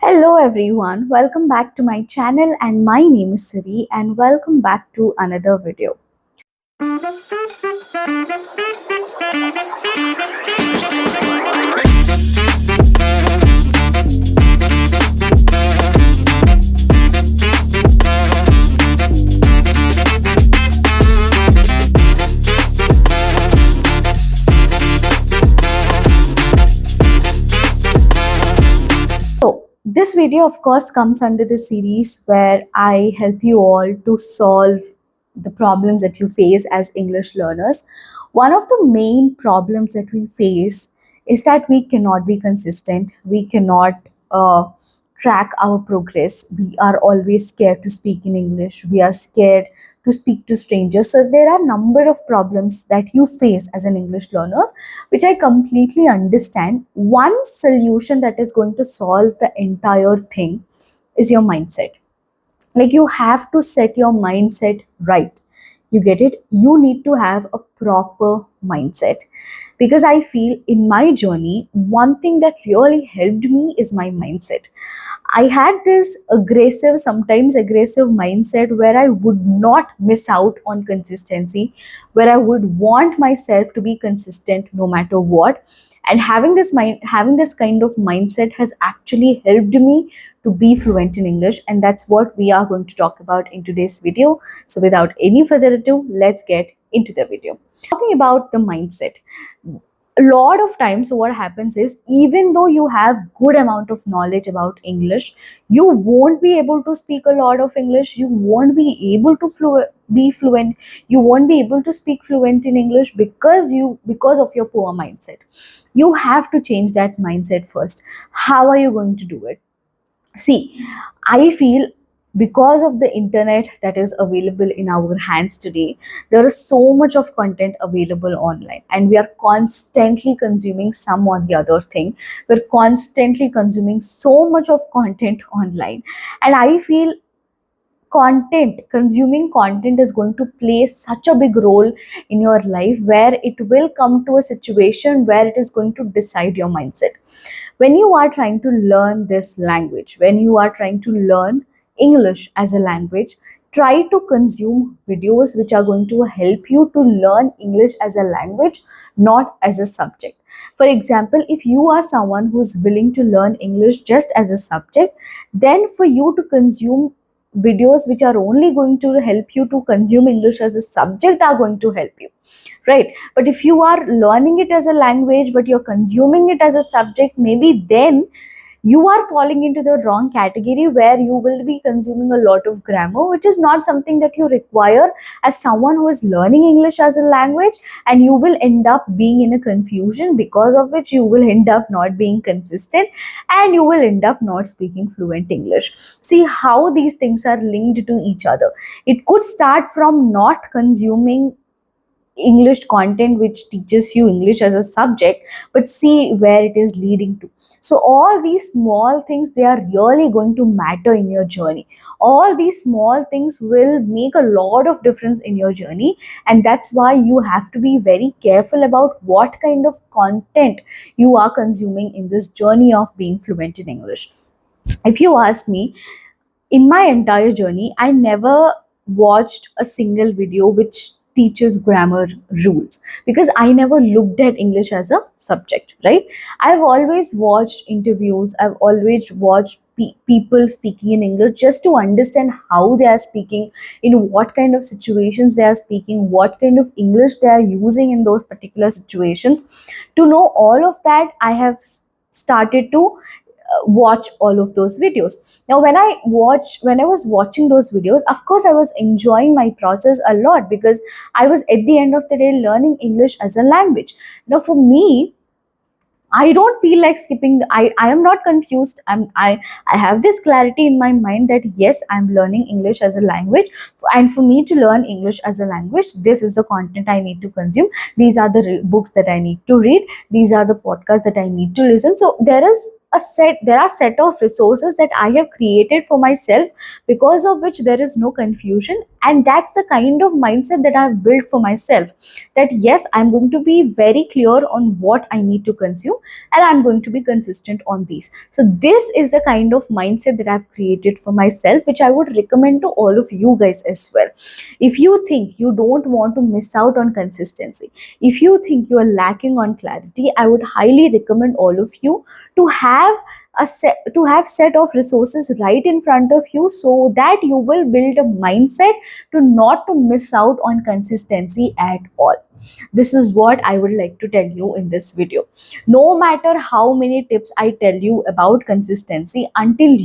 Hello everyone, welcome back to my channel and my name is Siri and welcome back to another video. So, this video of course comes under the series where I help you all to solve the problems that you face as English learners. One of the main problems that we face is that we cannot be consistent, we cannot track our progress. We are always scared to speak in English, we are scared to speak to strangers. So, there are number of problems that you face as an English learner which I completely understand. One solution that is going to solve the entire thing is your mindset. Like you have to set your mindset right. You get it? You need to have a proper mindset. Because I feel in my journey, one thing that really helped me is my mindset. I had this aggressive, sometimes aggressive mindset where I would not miss out on consistency, where I would want myself to be consistent no matter what. And having this kind of mindset has actually helped me to be fluent in English, and that's what we are going to talk about in today's video. So, without any further ado, let's get into the video. Talking about the mindset, a lot of times what happens is even though you have good amount of knowledge about English, you won't be able to speak a lot of English, you won't be able to be fluent, you won't be able to speak fluent in English because of your poor mindset. You have to change that mindset first. How are you going to do it? See, I feel because of the internet that is available in our hands today, there is so much of content available online, and we are constantly consuming some or the other thing. We're constantly consuming so much of content online, and I feel consuming content is going to play such a big role in your life where it will come to a situation where it is going to decide your mindset. When you are trying to learn this language, when you are trying to learn English as a language, try to consume videos which are going to help you to learn English as a language, not as a subject. For example, if you are someone who is willing to learn English just as a subject, then for you to consume videos which are only going to help you to consume English as a subject are going to help you, right? But if you are learning it as a language but you're consuming it as a subject, maybe then you are falling into the wrong category where you will be consuming a lot of grammar, which is not something that you require as someone who is learning English as a language, and you will end up being in a confusion, because of which you will end up not being consistent and you will end up not speaking fluent English. See how these things are linked to each other. It could start from not consuming English content which teaches you English as a subject, but see where it is leading to. So, all these small things, they are really going to matter in your journey. All these small things will make a lot of difference in your journey, and that's why you have to be very careful about what kind of content you are consuming in this journey of being fluent in English. If you ask me, in my entire journey, I never watched a single video which teaches grammar rules, because I never looked at English as a subject, right? I've always watched interviews, I've always watched people speaking in English just to understand how they are speaking, in what kind of situations they are speaking, what kind of English they are using in those particular situations. To know all of that, I have started to watch all of those videos. Now when I was watching those videos, of course I was enjoying my process a lot, because I was at the end of the day learning English as a language. Now for me, I don't feel like skipping I am not confused. I have this clarity in my mind that yes, I'm learning English as a language, and for me to learn English as a language, this is the content I need to consume, these are the books that I need to read, these are the podcasts that I need to listen. So there is there are set of resources that I have created for myself, because of which there is no confusion. And that's the kind of mindset that I've built for myself, that yes, I'm going to be very clear on what I need to consume, and I'm going to be consistent on these. So this is the kind of mindset that I've created for myself, which I would recommend to all of you guys as well. If you think you don't want to miss out on consistency, if you think you are lacking on clarity, I would highly recommend all of you to have set of resources right in front of you, so that you will build a mindset to not to miss out on consistency at all. This is what I would like to tell you in this video. No matter how many tips I tell you about consistency, until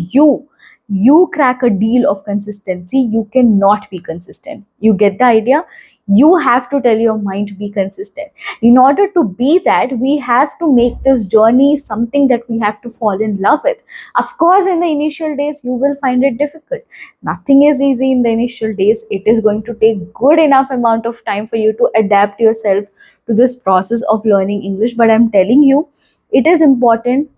you crack a deal of consistency, you cannot be consistent. You get the idea? You have to tell your mind to be consistent. In order to be that, we have to make this journey something that we have to fall in love with. Of course, in the initial days you will find it difficult. Nothing is easy in the initial days. It is going to take good enough amount of time for you to adapt yourself to this process of learning English. But I'm telling you, it is important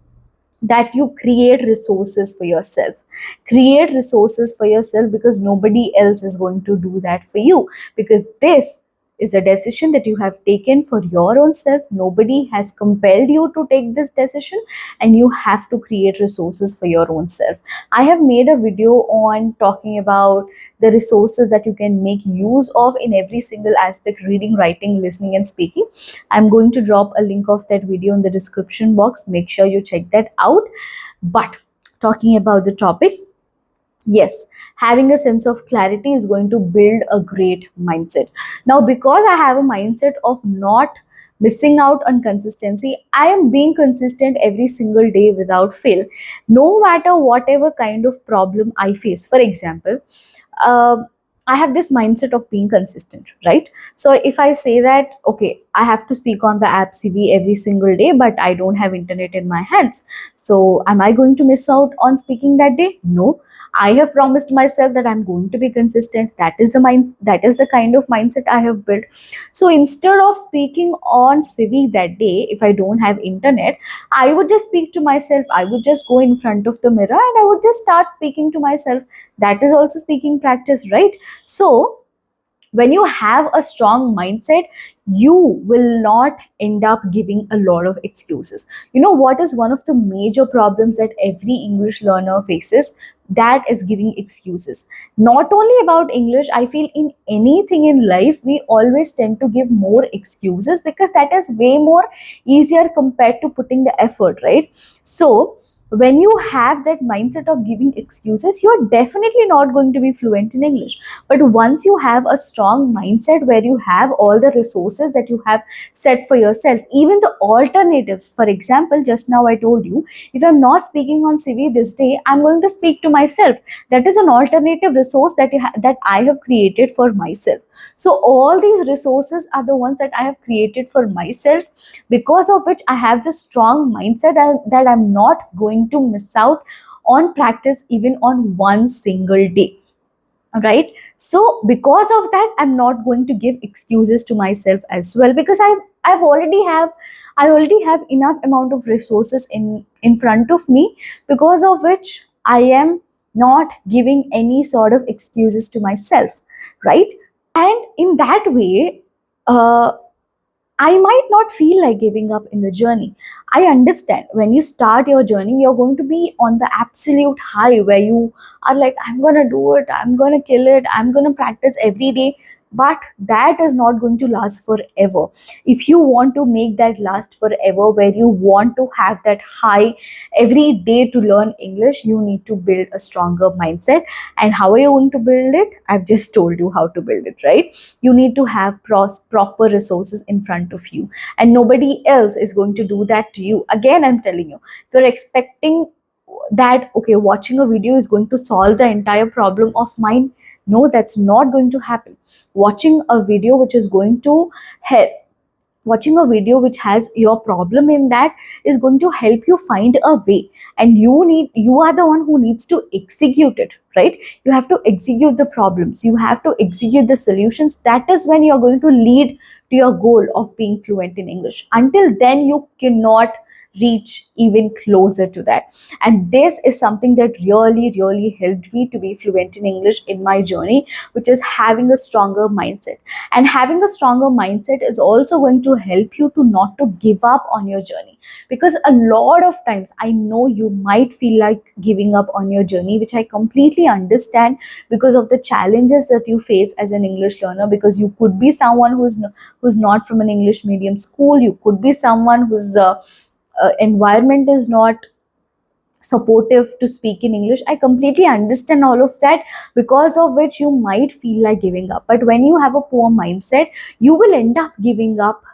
that you create resources for yourself. Create resources for yourself, because nobody else is going to do that for you, because this is a decision that you have taken for your own self. Nobody has compelled you to take this decision, and you have to create resources for your own self. I have made a video on talking about the resources that you can make use of in every single aspect: reading, writing, listening, and speaking. I'm going to drop a link of that video in the description box. Make sure you check that out. But talking about the topic, yes, having a sense of clarity is going to build a great mindset. Now, because I have a mindset of not missing out on consistency, I am being consistent every single day without fail, no matter whatever kind of problem I face. For example, uh, I have this mindset of being consistent, right? So if I say that, okay, I have to speak on the app CV every single day, but I don't have internet in my hands. So am I going to miss out on speaking that day? No. I have promised myself that I'm going to be consistent. That is the kind of mindset I have built. So instead of speaking on CV that day, if I don't have internet, I would just speak to myself. I would just go in front of the mirror and I would just start speaking to myself. That is also speaking practice, right? So when you have a strong mindset, you will not end up giving a lot of excuses. You know what is one of the major problems that every English learner faces? That is giving excuses. Not only about English, I feel in anything in life we always tend to give more excuses, because that is way more easier compared to putting the effort, right? So when you have that mindset of giving excuses, you're definitely not going to be fluent in English. But once you have a strong mindset where you have all the resources that you have set for yourself, even the alternatives, for example, just now I told you, if I'm not speaking on CV this day, I'm going to speak to myself. That is an alternative resource that I have created for myself. So all these resources are the ones that I have created for myself, because of which I have this strong mindset that I'm not going to miss out on practice even on one single day, right? So because of that, I'm not going to give excuses to myself as well, because I already have enough amount of resources in front of me, because of which I am not giving any sort of excuses to myself, right? And in that way, uh, I might not feel like giving up in the journey. I understand when you start your journey, you're going to be on the absolute high where you are like, I'm going to do it, I'm going to kill it, I'm going to practice every day. But that is not going to last forever. If you want to make that last forever, where you want to have that high every day to learn English, you need to build a stronger mindset. And how are you going to build it? I've just told you how to build it, right? You need to have proper resources in front of you, and nobody else is going to do that to you. Again, I'm telling you, if you're expecting that, okay, watching a video is going to solve the entire problem of mine, no, that's not going to happen. Watching a video which is going to help Watching a video which has your problem in that is going to help you find a way, and you are the one who needs to execute it, right? You have to execute the problems, you have to execute the solutions. That is when you're going to lead to your goal of being fluent in English. Until then, you cannot reach even closer to that. And this is something that really helped me to be fluent in English in my journey, which is having a stronger mindset. And having a stronger mindset is also going to help you to not to give up on your journey, because a lot of times I know you might feel like giving up on your journey, which I completely understand, because of the challenges that you face as an English learner. Because you could be someone who's not from an English medium school, you could be someone whose environment is not supportive to speak in English. I completely understand all of that, because of which you might feel like giving up. But when you have a poor mindset, you will end up giving up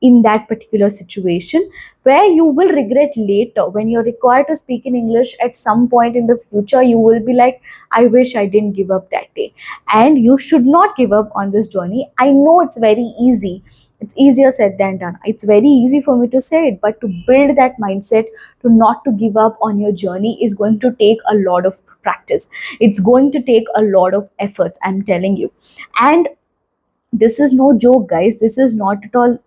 in that particular situation, where you will regret later when you're required to speak in English at some point in the future. You will be like, I wish I didn't give up that day. And you should not give up on this journey. I know it's very easy, it's easier said than done. It's very easy for me to say it, but to build that mindset to not to give up on your journey is going to take a lot of practice. It's going to take a lot of efforts, I'm telling you. And this is no joke, guys. This is not at all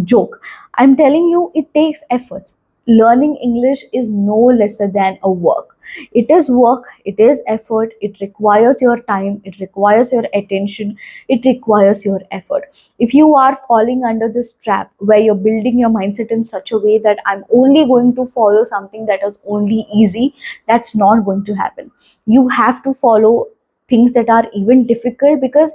joke. I'm telling you, it takes efforts. Learning English is no lesser than a work. It is work, it is effort, it requires your time, it requires your attention, it requires your effort. If you are falling under this trap where you're building your mindset in such a way that I'm only going to follow something that is only easy, that's not going to happen. You have to follow things that are even difficult, because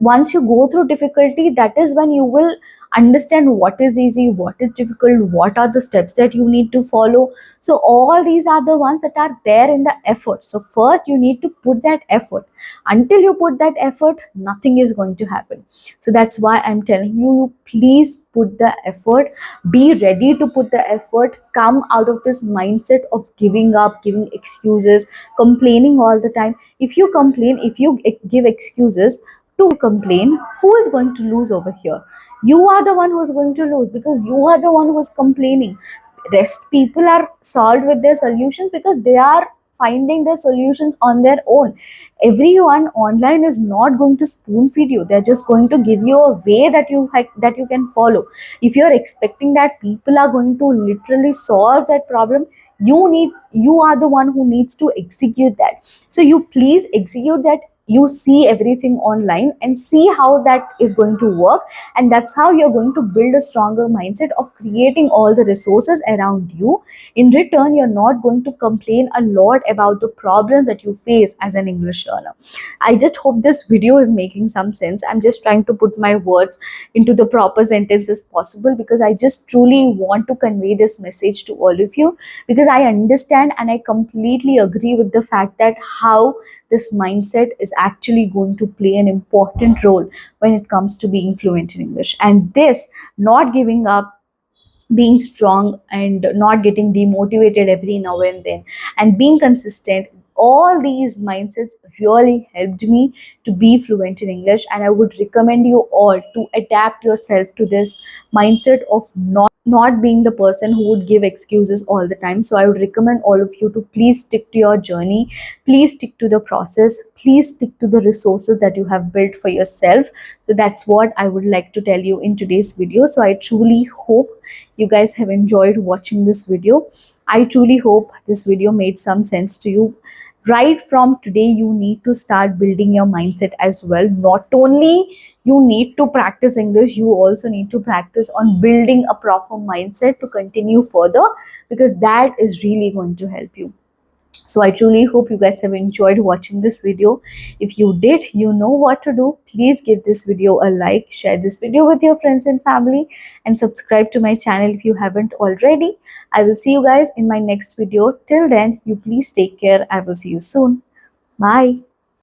once you go through difficulty, that is when you will understand what is easy, what is difficult, what are the steps that you need to follow. So all these are the ones that are there in the effort. So first you need to put that effort. Until you put that effort, nothing is going to happen. So that's why I'm telling you, please put the effort. Be ready to put the effort. Come out of this mindset of giving up, giving excuses, complaining all the time. If you complain, if you give excuses to complain, who is going to lose over here? You are the one who is going to lose, because you are the one who is complaining. Rest people are solved with their solutions, because they are finding their solutions on their own. Everyone online is not going to spoon feed you. They're just going to give you a way that that you can follow. If you're expecting that people are going to literally solve that problem, you are the one who needs to execute that. So you please execute that. You see everything online and see how that is going to work, and that's how you're going to build a stronger mindset of creating all the resources around you. In return, you're not going to complain a lot about the problems that you face as an English learner. I just hope this video is making some sense. I'm just trying to put my words into the proper sentences possible, because I just truly want to convey this message to all of you, because I understand and I completely agree with the fact that how this mindset is actually going to play an important role when it comes to being fluent in English. And this, not giving up, being strong, and not getting demotivated every now and then, and being consistent, all these mindsets really helped me to be fluent in English. And I would recommend you all to adapt yourself to this mindset of not being the person who would give excuses all the time. So I would recommend all of you to please stick to your journey, please stick to the process, please stick to the resources that you have built for yourself. So that's what I would like to tell you in today's video. So I truly hope you guys have enjoyed watching this video. I truly hope this video made some sense to you. Right from today, you need to start building your mindset as well. Not only you need to practice English, you also need to practice on building a proper mindset to continue further, because that is really going to help you. So I truly hope you guys have enjoyed watching this video. If you did, you know what to do. Please give this video a like, share this video with your friends and family, and subscribe to my channel if you haven't already. I will see you guys in my next video. Till then, you please take care. I will see you soon. Bye.